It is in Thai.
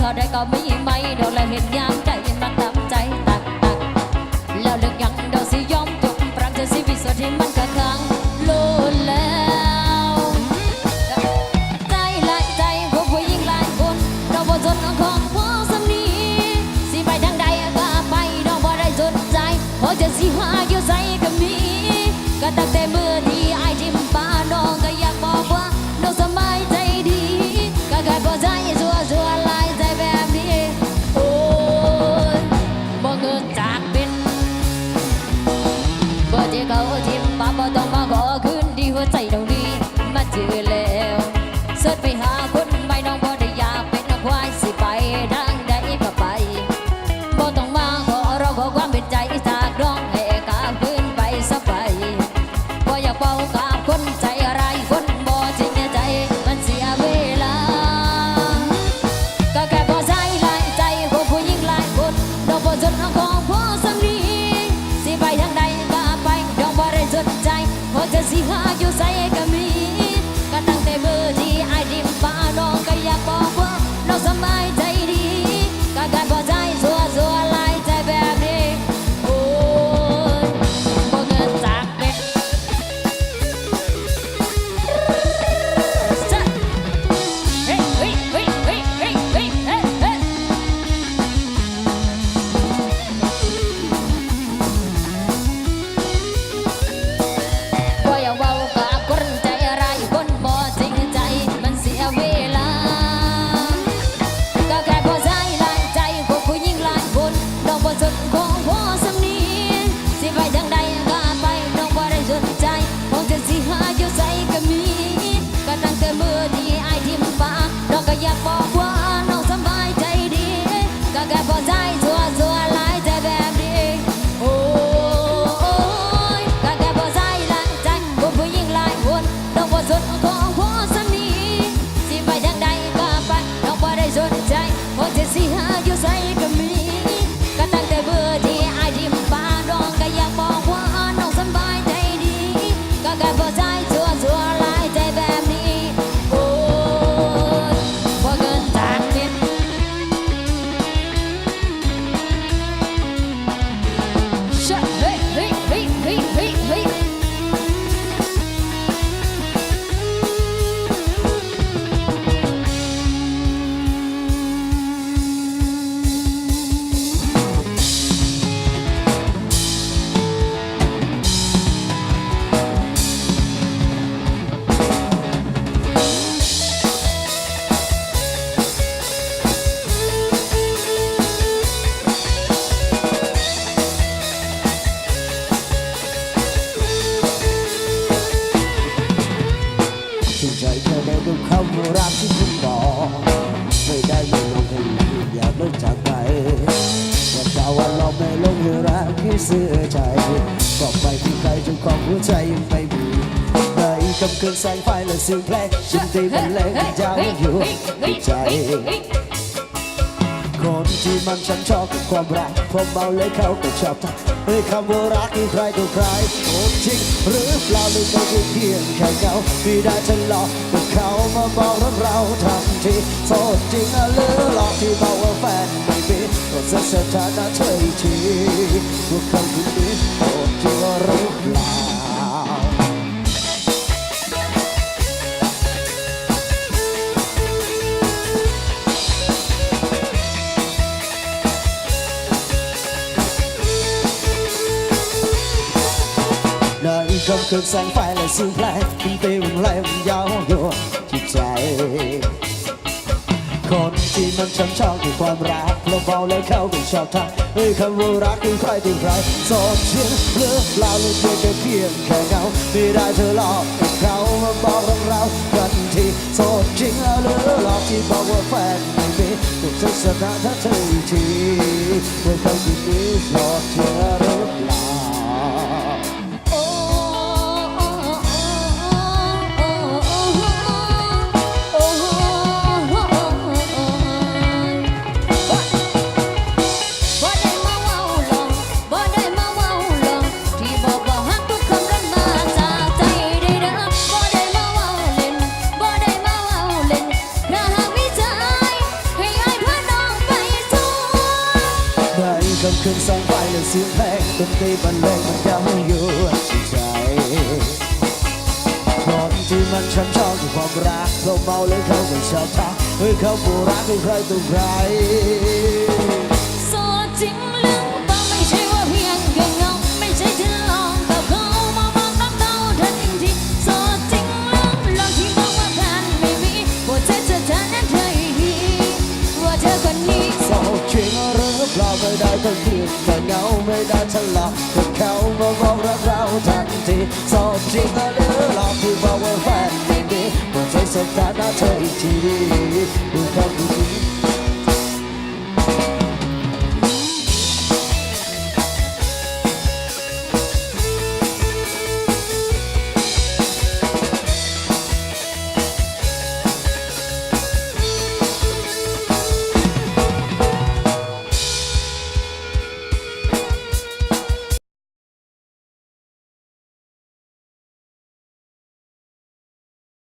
เขาได้ก็มีไม่ดอกและเห็นยามใจมันตามใจตักแล้วเลิกยังดอกสิยอมจบปรังจะสิวิสุทธิมันกะคังโลนแล้วใจหลายใจพวกผู้หญิงหลายคนเราบ่จนของพ่อสำนีสิไปทางใดก็ไปเราบ่ได้สนใจเพราะจะสิหาอยู่ใส่ก็มีก็ตั้งแต่เมื่อที่ไอ้ทิมป้าน้องก็อยากบอกว่าน้องสบายใจดีก็แค่พอใจสัวลายใจแบบนี้โอ้ยบ่เงินจากเป็นบ่ที่เขาทิมป้าบ่ต้องมาขอคืนดีหัวใจตรงนี้มาเจอแล้วเสิร์ชไปหาคนใหม่น้องบ่ได้อยากเป็นควายสิไปทางใดก็ไปบ่ต้องมาขอร้องขอความเป็นใจจากน้องให้กลับคืนไปสบายบ่อยากเป่ากับคนใจอะไรคนบ่จริงใจมันเสียเวลาก็แค่พอใจหลายใจพวกผู้หญิงหลายคนน้องบ่จนของพ่อสำนีสิไปทางใดก็ไปน้องบ่ได้สนใจเพราะจะสิหาอยู่ใส่ก็มีก็ตั้งแต่เมื่อที่ไอ้ดิมป้าน้องก็อยากบอกว่าน้องสบายใจดีก็แค่พอใจสัวลายใจแบบนี้โอ้ยบ่เงินจากเป็น เฮ้ยเฮ้ยเฮ้ยเฮ้ยเฮ้ยเฮ้ยเฮ้ยเฮ้ยบ่อย่าเว้ากับคนใจร้ายคนบ่จริงใจมันเสียเวลาก็แค่พอใจหลายใจพวกผู้หญิงหลายคนน้องบ่สนของพ่อสำนีสิไปทางใดก็ไปน้องบ่ได้สนใจคงจะสิหาอยู่ใส่ก็มีก็ตั้งแต่เมื่อที่ไอ้ทิมป้าน้องก็อยากบอกว่าน้องสบายใจดีก็แค่พอใจสัวลายใจแบบนี้โอ้ยก็แค่พอใจหลายใจพวกผู้หญิงหลายคนน้องบ่สนของพ่อสำนีสิไปทางใดก็ไปน้องบ่ได้สนใจคงจะสิหาอยู่ใส่ก็มีก็ตั้งแต่เมื่อที่ไอ้ทิมป้าน้องก็อยากบอกว่าน้องสบายใจดีก็แค่พอใจสัวลายใจแบบนี้โอ้ยบ่เกินจากนิดชะเฮ้ยเฮ้ยเฮ้ยเฮ้ยเฮ้ยเฮ้ยชื่นใจแค่ได้ดูคำรักที่คุณบอกไม่ได้ไม่ลงให้อยากเลิกจากไปว่าจะวันเราไม่ลงให้รักที่เสื่อใจก็ไปที่ใครจนของหัวใจยังไม่มีในคำคืนแสงไฟและเสียงเพลงฉันตีมันเล่นยาวอยู่ในใจคนที่มันฉันชอบกับความรักพอเมาเลยเขาก็ชอบทักเฮ้ยคำว่ารักที่ใครต่อใครโอ้จริงหรือเปล่าหรือไม่ได้เพียงแค่เงาที่ได้ทะเลาะกับเขามาบอกรักเราทันทีโทษจริงหรือหลอกที่บอกว่าแฟนไม่มีก็จะสถานะเธออีกทีพวกเขาคนนี้โอ้จริงหรือเปล่า ในค่ำคืนแสงไฟและเสียงเพลงมันตีมันไล่มันยาวอยู่ที่ใจคนที่มันช้ำชอกด้วยความรักเราเบาและเขาก็ชอบทักเฮ้ยคำว่ารักคือใครตัวใครโสดจริงหรือเปล่าหรือเพียงแค่เงาไม่ได้เธอหลอกกับเขามาบอกรักเรากันทีโสดจริงหรือหลอกที่บอกว่าแฟนไม่มีก็จะสถานะเธออีกทีว่าเขาคนนี้โสดจริงหรือเปล่า ขึ้นสองไฟและเสียงเพลงดนตรีบรรเลงมันยังอยู่ใจคนที่มันช้ำชอบด้วยความรักเราเมาเลยเขาไม่ชอบทักเฮ้ยเขาผู้รักคือใครตัวใครโสดจริงหรือเปล่าไม่ใช่ว่าเพียงแค่เงาไม่ใช่ที่ลองกับเขามาบอกรักเขาทันทีโสดจริงหรือลองที่บอกว่าแฟนไม่มีหัวใจเธอนั้นเธอดีว่าเธอคนนี้โสดจริงหรือเปล่าไม่ได้ต้องเพียงแค่เงาไม่ได้ทะเลาะกับเขามาบอกรักเราทันทีโสดจริงหรือหลอกที่บอกว่าแฟนไม่มีหัวใจสถานะเธออีกทีดูเขา